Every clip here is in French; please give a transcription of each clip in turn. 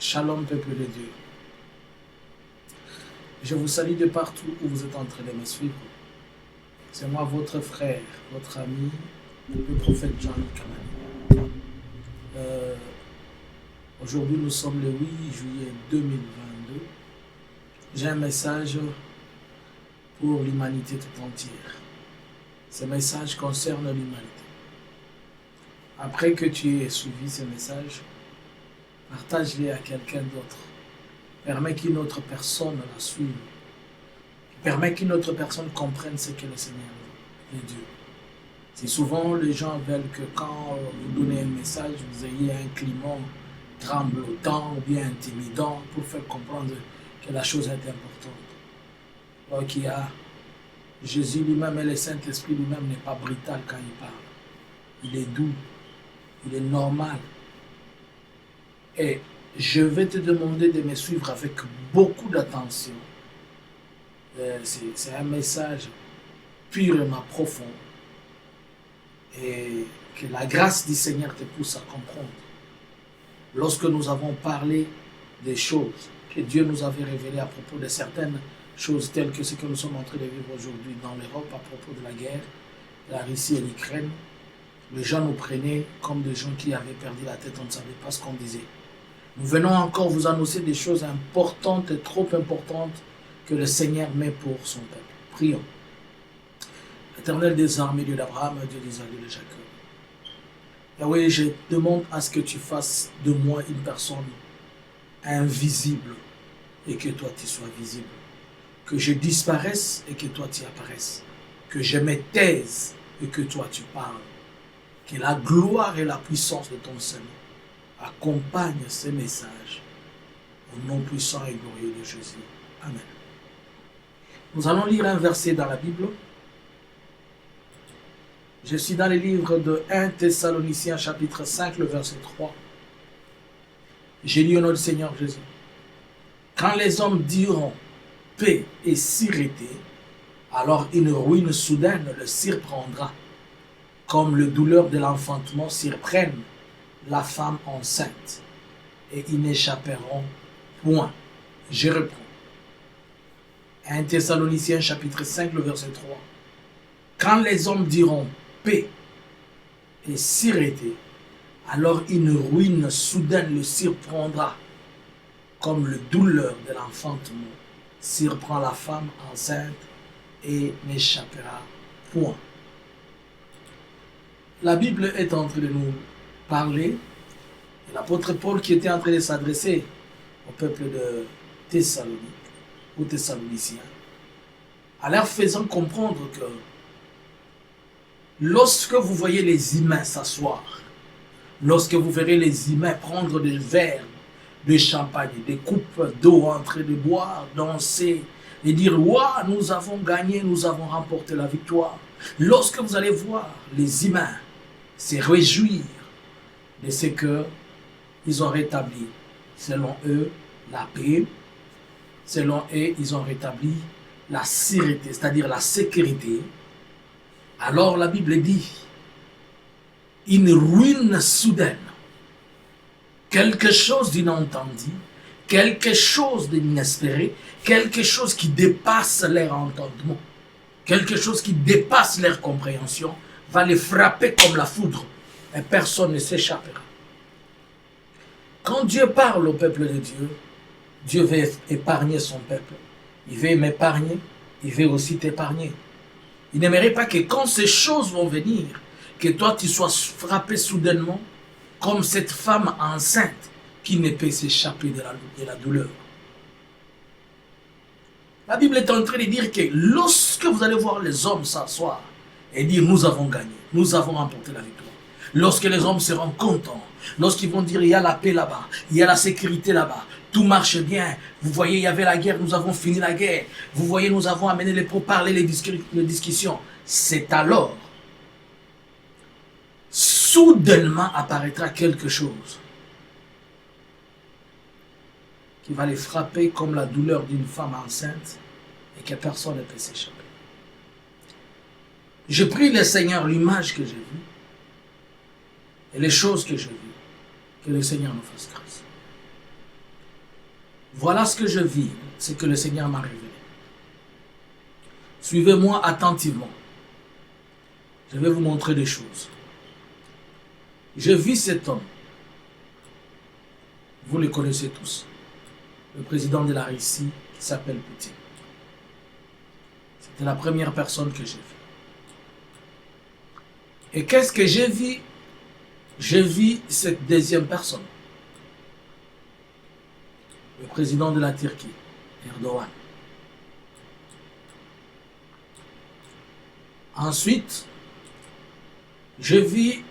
Shalom, peuple de Dieu. Je vous salue de partout où vous êtes en train de me suivre. C'est moi, votre frère, votre ami, le prophète Jean-Luc Kamani. Aujourd'hui, nous sommes le 8 juillet 2022. J'ai un message pour l'humanité tout entière. Ce message concerne l'humanité. Après que tu aies suivi ce message, partage-les à quelqu'un d'autre. Permets qu'une autre personne la suive. Permets qu'une autre personne comprenne ce que le Seigneur est Dieu. Si souvent les gens veulent que quand vous donnez un message, vous ayez un climat tremblotant ou bien intimidant pour faire comprendre que la chose est importante. Alors qu'il y a Jésus lui-même et le Saint-Esprit lui-même n'est pas brutal quand il parle. Il est doux, il est normal. Et je vais te demander de me suivre avec beaucoup d'attention. C'est un message purement profond. Et que la grâce du Seigneur te pousse à comprendre. Lorsque nous avons parlé des choses que Dieu nous avait révélées à propos de certaines choses telles que ce que nous sommes en train de vivre aujourd'hui dans l'Europe à propos de la guerre, la Russie et l'Ukraine, les gens nous prenaient comme des gens qui avaient perdu la tête, on ne savait pas ce qu'on disait. Nous venons encore vous annoncer des choses importantes et trop importantes que le Seigneur met pour son peuple. Prions. Éternel des armées, Dieu d'Abraham, Dieu d'Isaac et de Jacob. Yahweh, je demande à ce que tu fasses de moi une personne invisible et que toi tu sois visible. Que je disparaisse et que toi tu apparaisses. Que je me taise et que toi tu parles. Que la gloire et la puissance de ton Seigneur accompagnent ces messages au nom puissant et glorieux de Jésus. Amen. Nous allons lire un verset dans la Bible. Je suis dans le livre de 1 Thessaloniciens chapitre 5, le verset 3. J'ai lu au nom du Seigneur Jésus. Quand les hommes diront paix et sûreté, alors une ruine soudaine le surprendra, comme le douleur de l'enfantement surprennent la femme enceinte, et ils n'échapperont point. Je reprends. 1 Thessaloniciens chapitre 5, le verset 3. Quand les hommes diront paix et sûreté, alors une ruine soudaine le surprendra, comme le douleur de l'enfantement surprend la femme enceinte et n'échappera point. La Bible est en train de nous parler, et l'apôtre Paul qui était en train de s'adresser au peuple de Thessalonique, aux Thessaloniciens, en leur faisant comprendre que lorsque vous voyez les humains s'asseoir, lorsque vous verrez les humains prendre des verres de champagne, des coupes d'eau en train de boire, danser et dire « Ouah, nous avons gagné, nous avons remporté la victoire ». Lorsque vous allez voir les humains se réjouir de ce qu'ils ont rétabli, selon eux, la paix, selon eux, ils ont rétabli la sûreté, c'est-à-dire la sécurité. Alors la Bible dit, une ruine soudaine, quelque chose d'inattendu, quelque chose d'inespéré, quelque chose qui dépasse leur entendement, quelque chose qui dépasse leur compréhension, va les frapper comme la foudre et personne ne s'échappera. Quand Dieu parle au peuple de Dieu, Dieu veut épargner son peuple. Il veut m'épargner, il veut aussi t'épargner. Il n'aimerait pas que quand ces choses vont venir, que toi tu sois frappé soudainement comme cette femme enceinte qui ne peut s'échapper de la douleur. La Bible est en train de dire que lorsque vous allez voir les hommes s'asseoir et dire nous avons gagné, nous avons remporté la victoire, lorsque les hommes seront contents, lorsqu'ils vont dire il y a la paix là-bas, il y a la sécurité là-bas, tout marche bien, vous voyez il y avait la guerre, nous avons fini la guerre, vous voyez nous avons amené les pourparlers, les discussions, c'est alors soudainement apparaîtra quelque chose qui va les frapper comme la douleur d'une femme enceinte et que personne ne peut s'échapper. Je prie le Seigneur, l'image que j'ai vue et les choses que j'ai vues, que le Seigneur nous fasse grâce. Voilà ce que je vis, ce que le Seigneur m'a révélé. Suivez-moi attentivement. Je vais vous montrer des choses. Je vis cet homme. Vous le connaissez tous. Le président de la Russie qui s'appelle Poutine. C'était la première personne que j'ai vue. Et qu'est-ce que j'ai vu? J'ai vu cette deuxième personne. Le président de la Turquie, Erdogan. Ensuite, je vis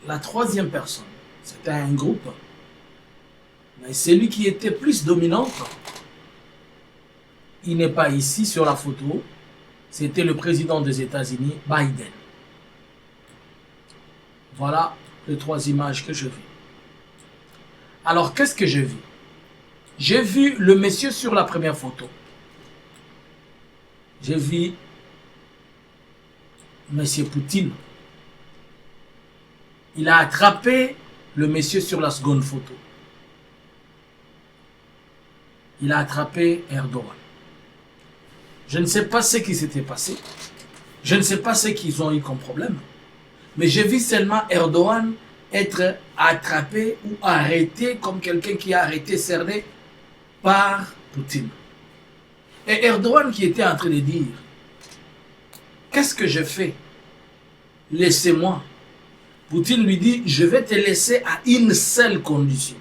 la troisième personne. C'était un groupe. Mais celui qui était plus dominant, il n'est pas ici sur la photo. C'était le président des États-Unis, Biden. Voilà les trois images que je vis. Alors, qu'est-ce que j'ai vu? J'ai vu le monsieur sur la première photo. J'ai vu monsieur Poutine. Il a attrapé le monsieur sur la seconde photo. Il a attrapé Erdogan. Je ne sais pas ce qui s'était passé. Je ne sais pas ce qu'ils ont eu comme problème. Mais j'ai vu seulement Erdogan être attrapé ou arrêté comme quelqu'un qui a arrêté, cerné par Poutine. Et Erdogan qui était en train de dire, qu'est-ce que je fais? Laissez-moi. Poutine lui dit, je vais te laisser à une seule condition.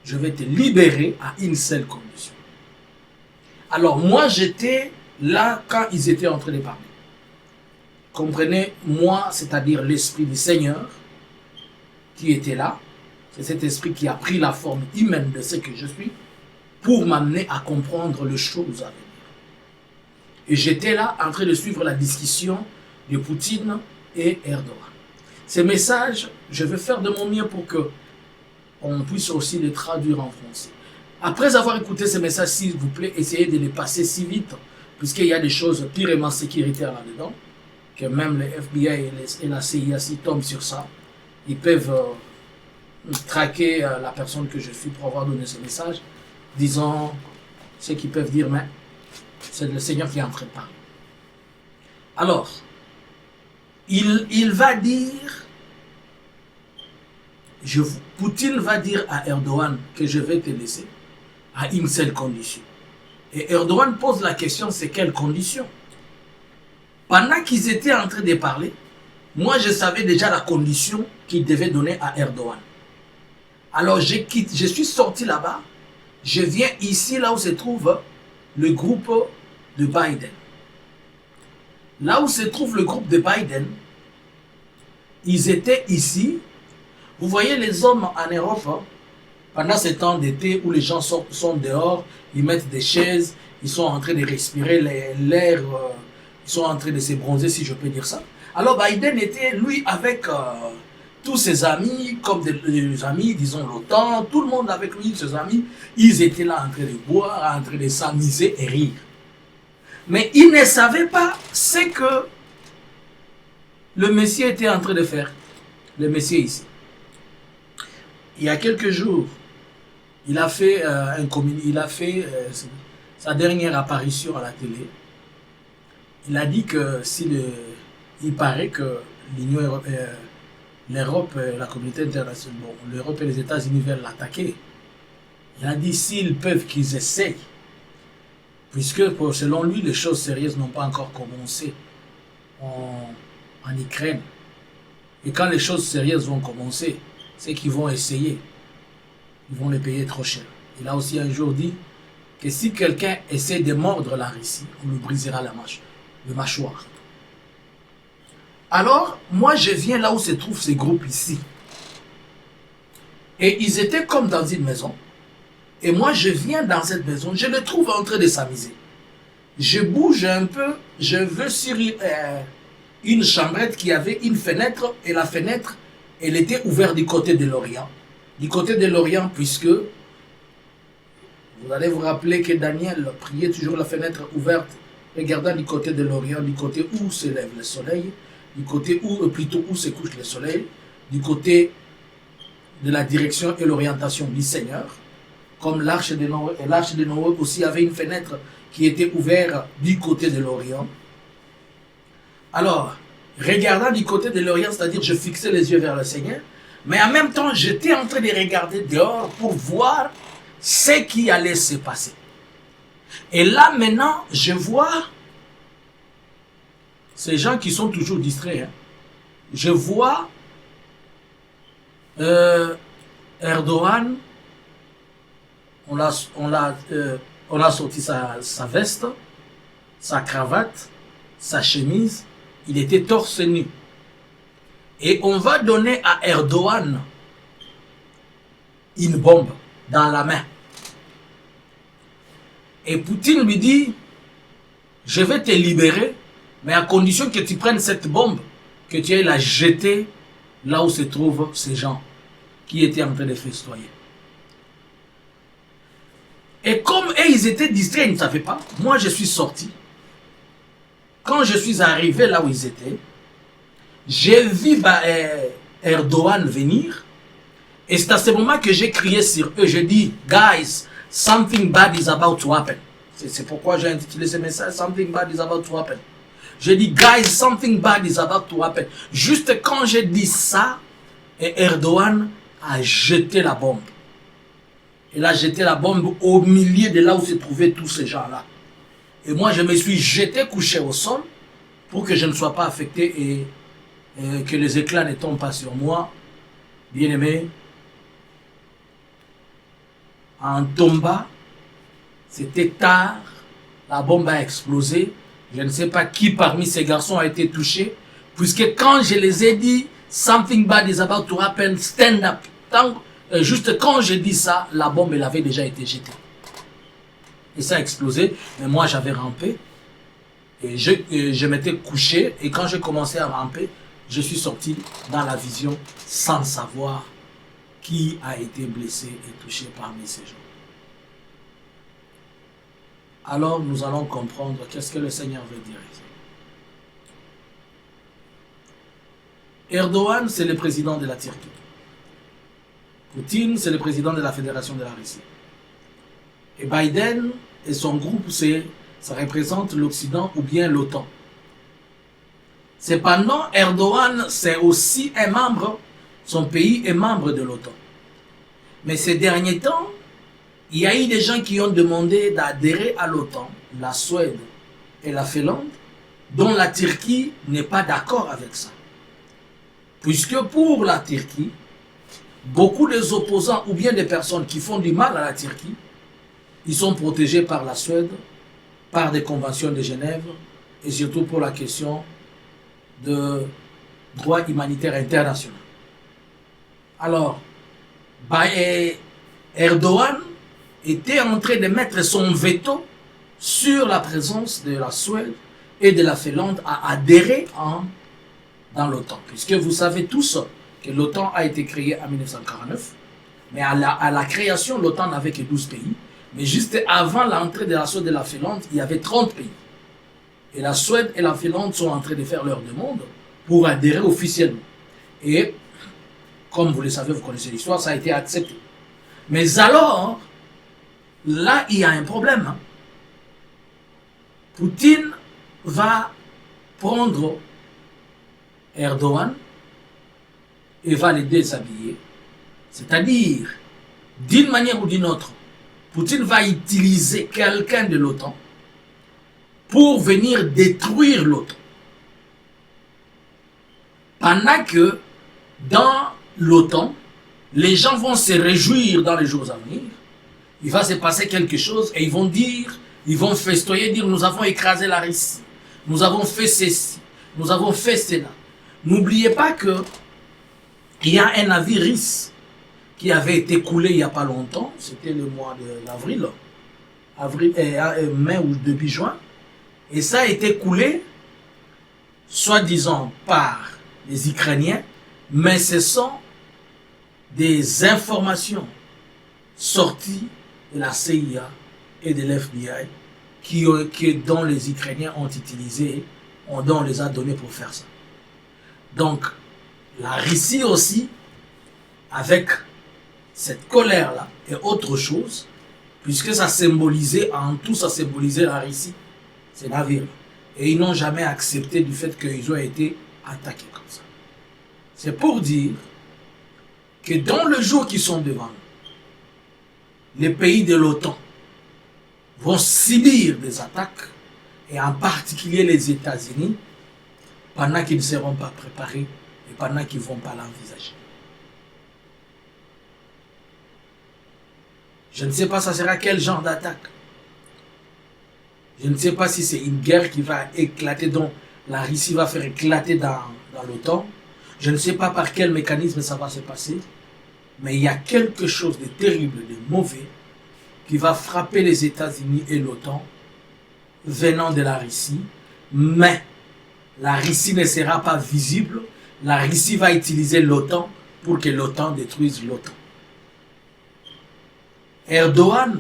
Je vais te libérer à une seule condition. Alors moi j'étais là quand ils étaient en train de parler. Comprenez, moi, c'est-à-dire l'esprit du Seigneur qui était là. C'est cet esprit qui a pris la forme humaine de ce que je suis pour m'amener à comprendre les choses à venir. Et j'étais là en train de suivre la discussion de Poutine et Erdogan. Ces messages, je vais faire de mon mieux pour que on puisse aussi les traduire en français. Après avoir écouté ces messages, s'il vous plaît, essayez de les passer si vite, puisqu'il y a des choses purement sécuritaires là-dedans, que même les FBI et la CIA s'y tombent sur ça. Ils peuvent traquer la personne que je suis pour avoir donné ce message, disant ce qu'ils peuvent dire, mais c'est le Seigneur qui est en train de parler. Alors, il va dire, Poutine va dire à Erdogan que je vais te laisser à une seule condition. Et Erdogan pose la question, c'est quelle condition? Pendant qu'ils étaient en train de parler, moi je savais déjà la condition qu'il devait donner à Erdogan. Alors je suis sorti là-bas, je viens ici là où se trouve le groupe de Biden. Là où se trouve le groupe de Biden, ils étaient ici. Vous voyez les hommes en Europe, pendant ces temps d'été où les gens sont dehors, ils mettent des chaises, ils sont en train de respirer l'air, ils sont en train de se bronzer, si je peux dire ça. Alors Biden était, lui, avec tous ses amis, comme des amis, disons l'OTAN, tout le monde avec lui, ses amis, ils étaient là en train de boire, en train de s'amuser et rire. Mais ils ne savaient pas ce que le Messie était en train de faire. Le Messie ici. Il y a quelques jours, il a fait, sa dernière apparition à la télé. Il a dit que il paraît que l'Europe, la communauté internationale, bon, l'Europe et les États-Unis veulent l'attaquer. Il a dit s'ils peuvent qu'ils essayent. Puisque selon lui, les choses sérieuses n'ont pas encore commencé en Ukraine. Et quand les choses sérieuses vont commencer, c'est qu'ils vont essayer. Ils vont les payer trop cher. Il a aussi un jour dit que si quelqu'un essaie de mordre la Russie, on lui brisera le mâchoire. Alors, moi je viens là où se trouvent ces groupes ici. Et ils étaient comme dans une maison. Et moi je viens dans cette maison, je les trouve en train de s'amuser. Je bouge un peu, je vais sur une chambrette qui avait une fenêtre, et la fenêtre, elle était ouverte du côté de l'Orient. Du côté de l'Orient, puisque vous allez vous rappeler que Daniel priait toujours la fenêtre ouverte, regardant du côté de l'Orient, du côté où se lève le soleil, du côté plutôt où se couche le soleil, du côté de la direction et l'orientation du Seigneur. comme l'arche de Noé. Et l'arche de Noé aussi avait une fenêtre qui était ouverte du côté de l'Orient. Alors, regardant du côté de l'Orient, c'est-à-dire je fixais les yeux vers le Seigneur, mais en même temps, j'étais en train de regarder dehors pour voir ce qui allait se passer. Et là, maintenant, je vois ces gens qui sont toujours distraits. Hein. Je vois Erdogan, on a sorti sa veste, sa cravate, sa chemise, il était torse nu. Et on va donner à Erdogan une bombe dans la main. Et Poutine lui dit, je vais te libérer, mais à condition que tu prennes cette bombe, que tu ailles la jeter là où se trouvent ces gens qui étaient en train de festoyer. Et comme eux, ils étaient distraits, ils ne savaient pas, moi je suis sorti. Quand je suis arrivé là où ils étaient, j'ai vu Erdogan venir, et c'est à ce moment que j'ai crié sur eux, je dis, guys, something bad is about to happen. C'est pourquoi j'ai intitulé ce message, something bad is about to happen. Je dis, guys, something bad is about to happen. Juste quand j'ai dit ça, et Erdogan a jeté la bombe. Il a jeté la bombe au milieu de là où se trouvaient tous ces gens-là. Et moi, je me suis jeté couché au sol pour que je ne sois pas affecté et que les éclats ne tombent pas sur moi. Bien aimé, en tombant, c'était tard, la bombe a explosé. Je ne sais pas qui parmi ces garçons a été touché, puisque quand je les ai dit, something bad is about to happen, stand up. Juste quand j'ai dit ça, la bombe elle avait déjà été jetée. Et ça a explosé, mais moi j'avais rampé, et je m'étais couché, et quand j'ai commencé à ramper, je suis sorti dans la vision sans savoir qui a été blessé et touché parmi ces gens. Alors nous allons comprendre qu'est-ce que le Seigneur veut dire ici. Erdogan, c'est le président de la Turquie. Poutine, c'est le président de la Fédération de la Russie. Et Biden et son groupe, ça représente l'Occident ou bien l'OTAN. Cependant, Erdogan, c'est aussi un membre, son pays est membre de l'OTAN. Mais ces derniers temps, il y a eu des gens qui ont demandé d'adhérer à l'OTAN, la Suède et la Finlande, dont la Turquie n'est pas d'accord avec ça. Puisque pour la Turquie, beaucoup des opposants ou bien des personnes qui font du mal à la Turquie, ils sont protégés par la Suède, par des conventions de Genève, et surtout pour la question de droit humanitaire international. Alors, Erdogan était en train de mettre son veto sur la présence de la Suède et de la Finlande à adhérer dans l'OTAN. Puisque vous savez tous que l'OTAN a été créée en 1949, mais à la création, l'OTAN n'avait que 12 pays. Mais juste avant l'entrée de la Suède et de la Finlande, il y avait 30 pays. Et la Suède et la Finlande sont en train de faire leur demande pour adhérer officiellement. Et, comme vous le savez, vous connaissez l'histoire, ça a été accepté. Mais alors, là, il y a un problème. Hein. Poutine va prendre Erdogan et va les déshabiller. C'est-à-dire, d'une manière ou d'une autre, Poutine va utiliser quelqu'un de l'OTAN pour venir détruire l'OTAN. Pendant que dans l'OTAN, les gens vont se réjouir dans les jours à venir, il va se passer quelque chose et ils vont dire, ils vont festoyer, dire nous avons écrasé la Russie, nous avons fait ceci, nous avons fait cela. N'oubliez pas que il y a un navire russe qui avait été coulé il n'y a pas longtemps, c'était le mois d'avril, mai ou début juin, et ça a été coulé, soi-disant par les Ukrainiens, mais ce sont des informations sorties de la CIA et de l'FBI dont les Ukrainiens ont utilisé, dont on les a donnés pour faire ça. Donc, la Russie aussi, avec cette colère-là et autre chose, puisque ça symbolisait, en tout, ça symbolisait la Russie, ces navires. Et ils n'ont jamais accepté du fait qu'ils ont été attaqués comme ça. C'est pour dire que dans le jour qui sont devant nous, les pays de l'OTAN vont subir des attaques, et en particulier les États-Unis, pendant qu'ils ne seront pas préparés et pendant qu'ils ne vont pas l'envisager. Je ne sais pas ça sera quel genre d'attaque. Je ne sais pas si c'est une guerre qui va éclater, dont la Russie va faire éclater dans l'OTAN. Je ne sais pas par quel mécanisme ça va se passer. Mais il y a quelque chose de terrible, de mauvais, qui va frapper les États-Unis et l'OTAN venant de la Russie. Mais la Russie ne sera pas visible. La Russie va utiliser l'OTAN pour que l'OTAN détruise l'OTAN. Erdogan,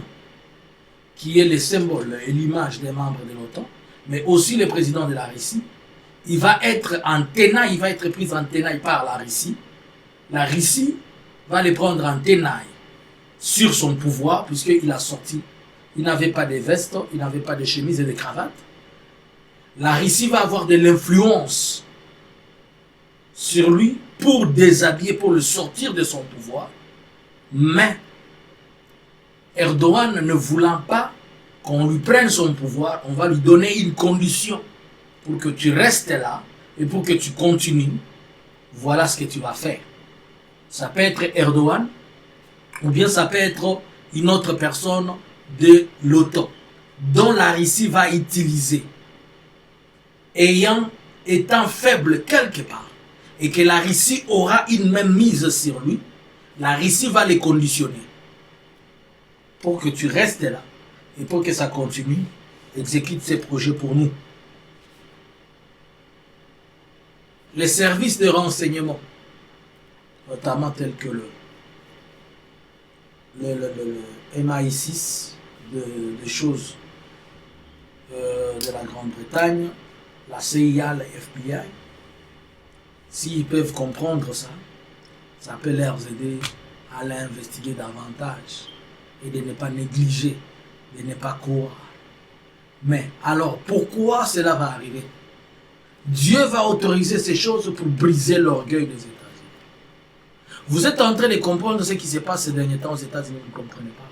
qui est le symbole et l'image des membres de l'OTAN, mais aussi le président de la Russie, il va être en tenaille, il va être pris en tenaille par la Russie. La Russie va les prendre en tenaille sur son pouvoir, puisqu'il a sorti, il n'avait pas de veste, il n'avait pas de chemise et de cravate. La Russie va avoir de l'influence sur lui pour déshabiller, pour le sortir de son pouvoir. Mais Erdogan ne voulant pas qu'on lui prenne son pouvoir, on va lui donner une condition pour que tu restes là et pour que tu continues. Voilà ce que tu vas faire. Ça peut être Erdogan ou bien ça peut être une autre personne de l'OTAN dont la Russie va utiliser, étant faible quelque part, et que la Russie aura une même mise sur lui. La Russie va les conditionner pour que tu restes là et pour que ça continue, exécute ses projets pour nous. Les services de renseignement, notamment tels que le MI6 de choses de la Grande-Bretagne, la CIA, le FBI, s'ils peuvent comprendre ça, ça peut leur aider à l'investiguer davantage et de ne pas négliger, de ne pas croire. Mais alors, pourquoi cela va arriver? Dieu va autoriser ces choses pour briser l'orgueil des États-Unis. Vous êtes en train de comprendre ce qui se passe ces derniers temps aux États-Unis, vous ne comprenez pas.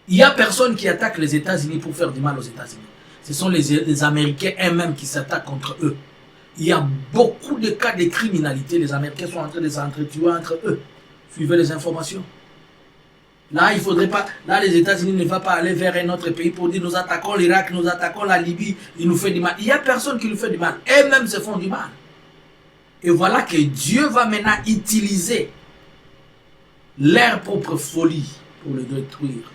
Il n'y a personne qui attaque les États-Unis pour faire du mal aux États-Unis. Ce sont les Américains eux-mêmes qui s'attaquent contre eux. Il y a beaucoup de cas de criminalité. Les Américains sont en train de s'entretuer entre eux. Suivez les informations. Là, il faudrait pas. Là, les États-Unis ne vont pas aller vers un autre pays pour dire nous attaquons l'Irak, nous attaquons la Libye, il nous fait du mal. Il n'y a personne qui nous fait du mal. Eux-mêmes se font du mal. Et voilà que Dieu va maintenant utiliser leur propre folie pour le détruire.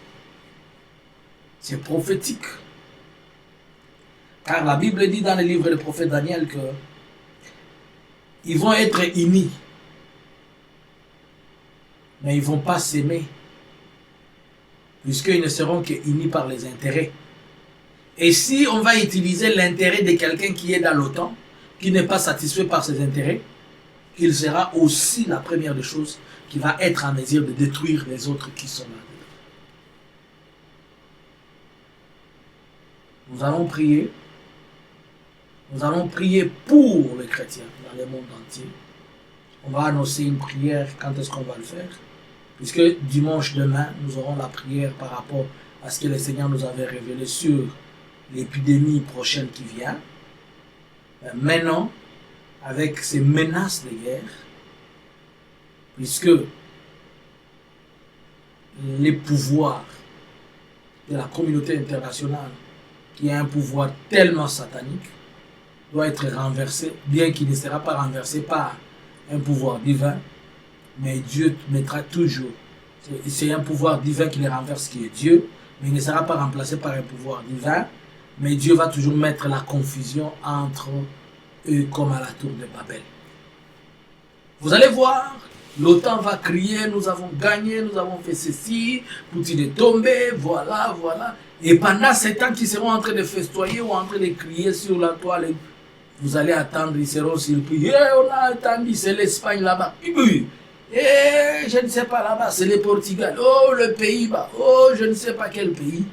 C'est prophétique. Car la Bible dit dans le livre du prophète Daniel que ils vont être unis, mais ils ne vont pas s'aimer, puisqu'ils ne seront qu'unis par les intérêts. Et si on va utiliser l'intérêt de quelqu'un qui est dans l'OTAN, qui n'est pas satisfait par ses intérêts, il sera aussi la première des choses qui va être en mesure de détruire les autres qui sont là. Nous allons prier. Nous allons prier pour les chrétiens dans le monde entier. On va annoncer une prière. Quand est-ce qu'on va le faire? Puisque dimanche demain, nous aurons la prière par rapport à ce que le Seigneur nous avait révélé sur l'épidémie prochaine qui vient. Maintenant, avec ces menaces de guerre, puisque les pouvoirs de la communauté internationale, qui a un pouvoir tellement satanique, doit être renversé, bien qu'il ne sera pas renversé par un pouvoir divin, mais Dieu mettra toujours, c'est un pouvoir divin qui les renverse, qui est Dieu, mais il ne sera pas remplacé par un pouvoir divin, mais Dieu va toujours mettre la confusion entre eux comme à la tour de Babel. Vous allez voir, l'OTAN va crier, nous avons gagné, nous avons fait ceci, Poutine est tombé, voilà, voilà. Et pendant ces temps qu'ils seront en train de festoyer ou en train de crier sur la toile, vous allez attendre, ils seront surpris. On a attendu, c'est l'Espagne là-bas. Et je ne sais pas là-bas, c'est le Portugal. Oh, le Pays-Bas. Oh, je ne sais pas quel pays.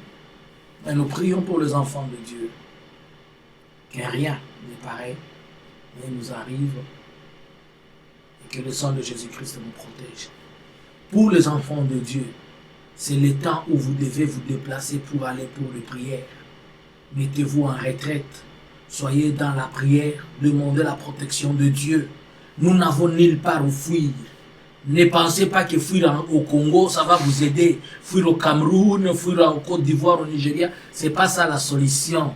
Mais nous prions pour les enfants de Dieu. Que rien n'est pareil, mais nous arrive et que le sang de Jésus-Christ nous protège. Pour les enfants de Dieu, c'est le temps où vous devez vous déplacer pour aller pour les prières. Mettez-vous en retraite. Soyez dans la prière. Demandez la protection de Dieu. Nous n'avons nulle part où fuir. Ne pensez pas que fuir au Congo, ça va vous aider. Fuir au Cameroun, fuir au Côte d'Ivoire, au Nigeria, c'est pas ça la solution.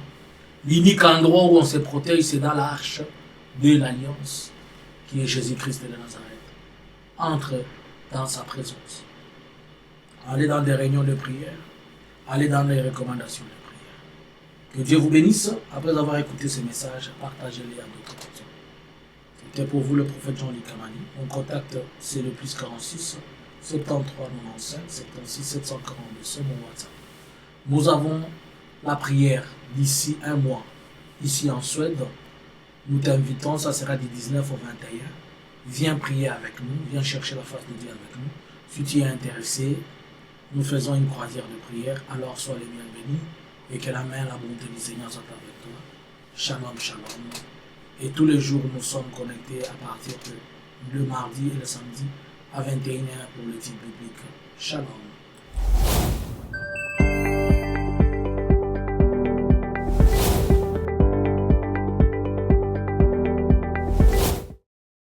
L'unique endroit où on se protège, c'est dans l'arche de l'Alliance, qui est Jésus-Christ de Nazareth. Entre dans sa présence. Allez dans des réunions de prière. Allez dans les recommandations de prière. Que Dieu vous bénisse. Après avoir écouté ce message, partagez-les à d'autres personnes. C'était pour vous le prophète Jean-Luc Kamani. Mon contact, c'est le plus 46 73 95 76 742. C'est mon WhatsApp. Nous avons la prière d'ici un mois, ici en Suède. Nous t'invitons, ça sera du 19 au 21. Viens prier avec nous, viens chercher la face de Dieu avec nous. Si tu es intéressé, nous faisons une croisière de prière, alors sois les bienvenus et que la main, la bonté du Seigneur soit avec toi. Shalom, shalom. Et tous les jours, nous sommes connectés à partir de le mardi et le samedi à 21h pour le titre biblique. Shalom.